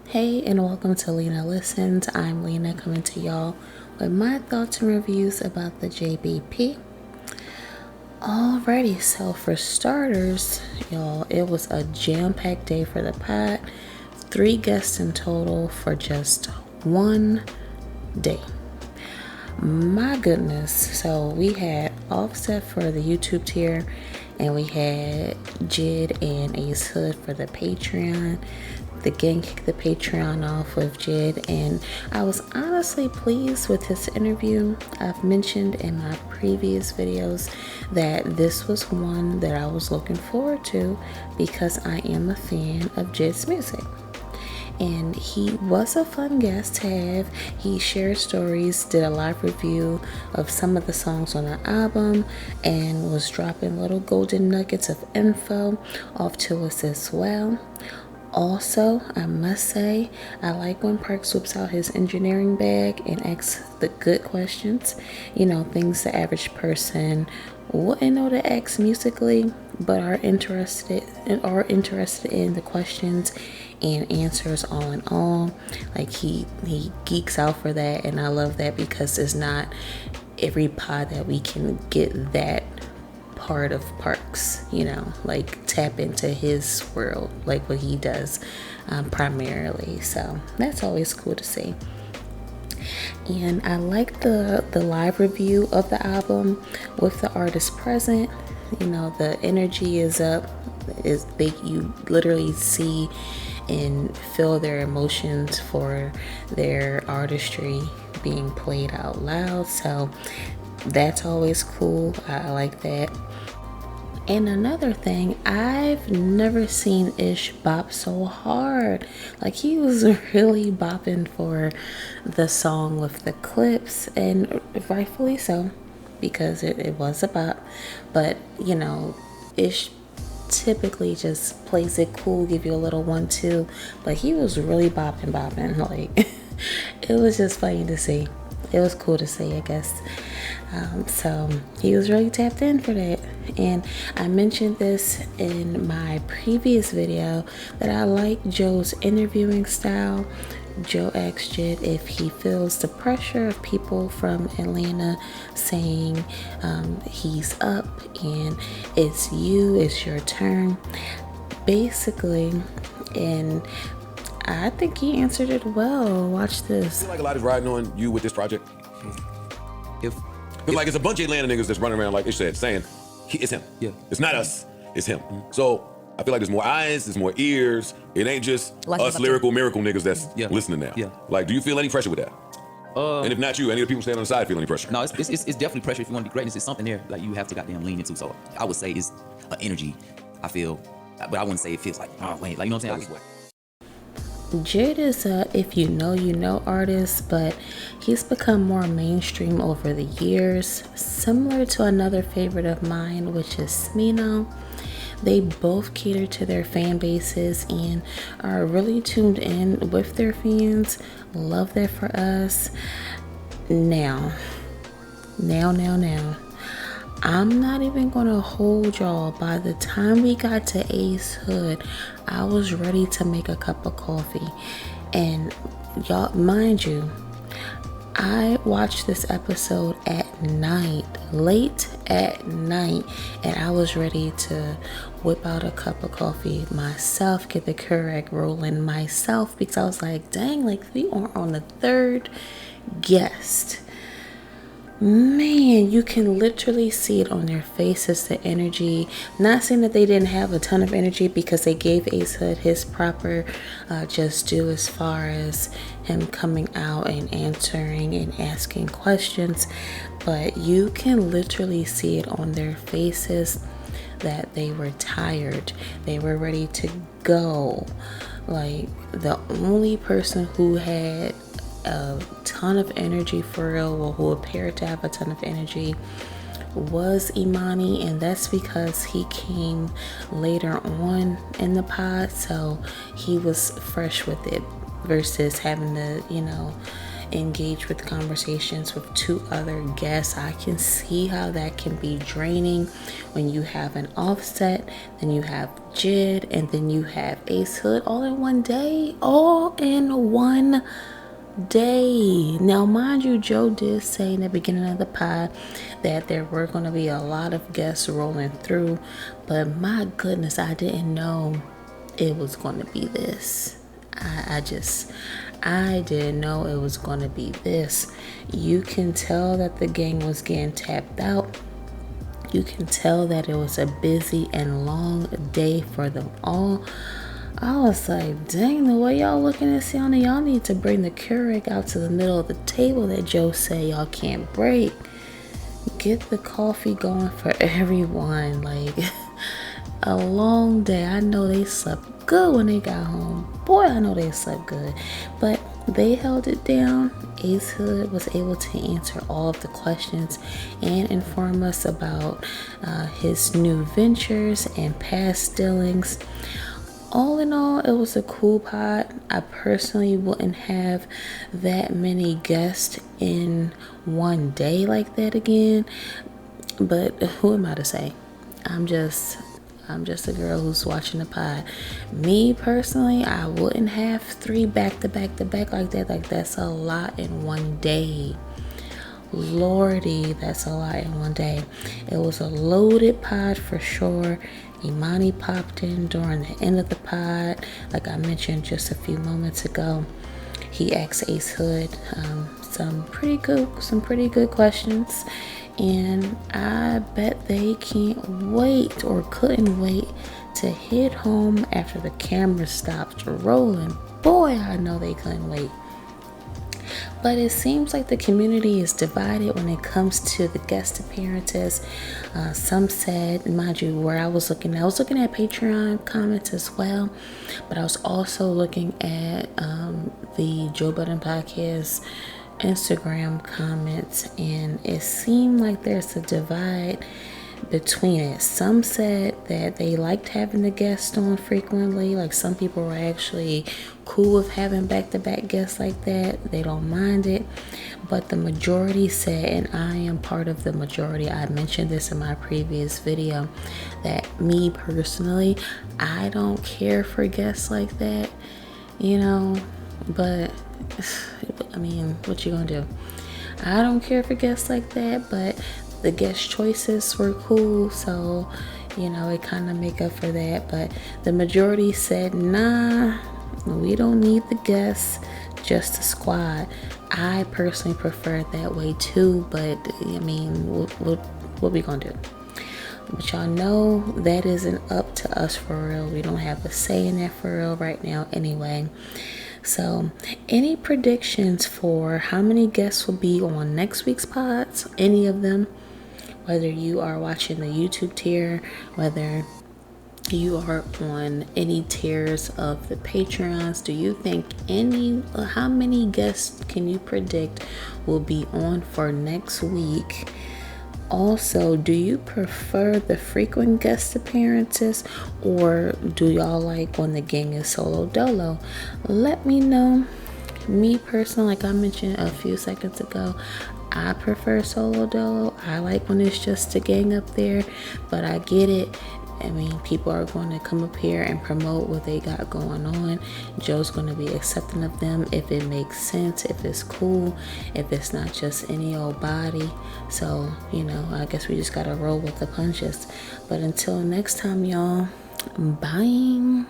Hey, and welcome to Lena Listens. I'm Lena coming to y'all with my thoughts and reviews about the JBP. Alrighty, so for starters, y'all, it was a jam-packed day for the pod. 3 guests in total for just one day. My goodness. So we had Offset for the YouTube tier, and we had Jid and Ace Hood for the Patreon. The gang kicked the Patreon off with Jid, and I was honestly pleased with his interview. I've mentioned in my previous videos that this was one that I was looking forward to because I am a fan of Jid's music. And he was a fun guest to have. He shared stories, did a live review of some of the songs on the album, and was dropping little golden nuggets of info off to us as well. Also, I must say, I like when Park swoops out his engineering bag and asks the good questions. You know, things the average person wouldn't know to ask musically, but are interested in the questions and answers all in all. Like he geeks out for that, and I love that because it's not every pod that we can get that part of Parks, you know, like tap into his world like what he does primarily. So that's always cool to see. And I like the live review of the album with the artist present. You know, the energy is up. You literally see and feel their emotions for their artistry being played out loud. So that's always cool. I like that. And another thing, I've never seen Ish bop so hard. Like, he was really bopping for the song with the clips, and rightfully so, because it was a bop. But, you know, Ish typically just plays it cool, give you a little 1-2, but he was really bopping. Like, it was just funny to see. It was cool to see, I guess. So he was really tapped in for that. And I mentioned this in my previous video that I like Joe's interviewing style. Joe asked Jid if he feels the pressure of people from Atlanta saying he's up and it's your turn, basically. And I think he answered it well. Watch this. I feel like a lot is riding on you with this project. Like it's a bunch of Atlanta niggas that's running around, like Ish said, saying, it's him. Yeah. It's not us, it's him. So I feel like there's more eyes, there's more ears. It ain't just like us lyrical miracle niggas that's listening now. Yeah. Like, do you feel any pressure with that? And if not you, any of the people standing on the side feel any pressure? No, it's definitely pressure. If you want to be greatness, it's something there like you have to goddamn lean into. So I would say it's an energy, I feel, but I wouldn't say it feels like, oh wait, like, you know what I'm saying? Jid is a if you know artist, but he's become more mainstream over the years, similar to another favorite of mine, which is Smino. They both cater to their fan bases and are really tuned in with their fans. Love that for us. Now. I'm not even gonna hold y'all. By the time we got to Ace Hood, I was ready to make a cup of coffee. And y'all, mind you, I watched this episode at night, late at night, and I was ready to whip out a cup of coffee myself, get the Keurig rolling myself, because I was like, dang, like we are on the 3rd guest. Man, you can literally see it on their faces, the energy. Not saying that they didn't have a ton of energy, because they gave Ace Hood his proper just due as far as him coming out and answering and asking questions. But you can literally see it on their faces that they were tired. They were ready to go. Like, the only person who had a ton of energy for real, or who appeared to have a ton of energy, was Imani, and that's because he came later on in the pod, so he was fresh with it versus having to, engage with conversations with 2 other guests. I can see how that can be draining when you have an Offset, then you have Jid, and then you have Ace Hood all in one day. All in one day. Now, mind you, Joe did say in the beginning of the pod that there were going to be a lot of guests rolling through, but my goodness, I didn't know it was going to be this. I didn't know it was going to be this. You can tell that the gang was getting tapped out. You can tell that it was a busy and long day for them all. I was like, dang, the way y'all looking at Sienna, y'all need to bring the Keurig out to the middle of the table that Joe said y'all can't break. Get the coffee going for everyone. Like, a long day. I know they slept good when they got home. Boy, I know they slept good. But they held it down. Ace Hood was able to answer all of the questions and inform us about his new ventures and past dealings. All in all, it was a cool pod. I personally wouldn't have that many guests in one day like that again. But who am I to say? I'm just a girl who's watching the pod. Me personally, I wouldn't have 3 back to back to back like that. Like, that's a lot in one day. Lordy, that's a lot in one day. It was a loaded pod for sure. Imani popped in during the end of the pod, like I mentioned just a few moments ago. He asked Ace Hood some pretty good questions, and I bet they can't wait or couldn't wait to hit home after the camera stopped rolling. Boy, I know they couldn't wait. But it seems like the community is divided when it comes to the guest appearances. Some said, mind you, where I was looking at Patreon comments as well, but I was also looking at the Joe Budden Podcast Instagram comments, and it seemed like there's a divide between it. Some said that they liked having the guests on frequently. Like, some people were actually cool with having back-to-back guests like that. They don't mind it. But the majority said, and I am part of the majority, I mentioned this in my previous video, that me personally, I don't care for guests like that, you know. But I mean, what you gonna do? I don't care for guests like that, but the guest choices were cool, so you know, it kind of make up for that. But the majority said, nah, we don't need the guests, just the squad. I personally prefer it that way too, but I mean, what we gonna do? But y'all know that isn't up to us for real. We don't have a say in that for real right now anyway. So, any predictions for how many guests will be on next week's pods? Any of them? Whether you are watching the YouTube tier, whether you are on any tiers of the Patreons, do you think how many guests can you predict will be on for next week? Also, do you prefer the frequent guest appearances, or do y'all like when the gang is solo dolo? Let me know. Me personally, like I mentioned a few seconds ago, I prefer solo dolo. I like when it's just a gang up there, but I get it. I mean, people are going to come up here and promote what they got going on. Joe's going to be accepting of them if it makes sense, if it's cool, if it's not just any old body. So, you know, I guess we just got to roll with the punches. But until next time, y'all, bye.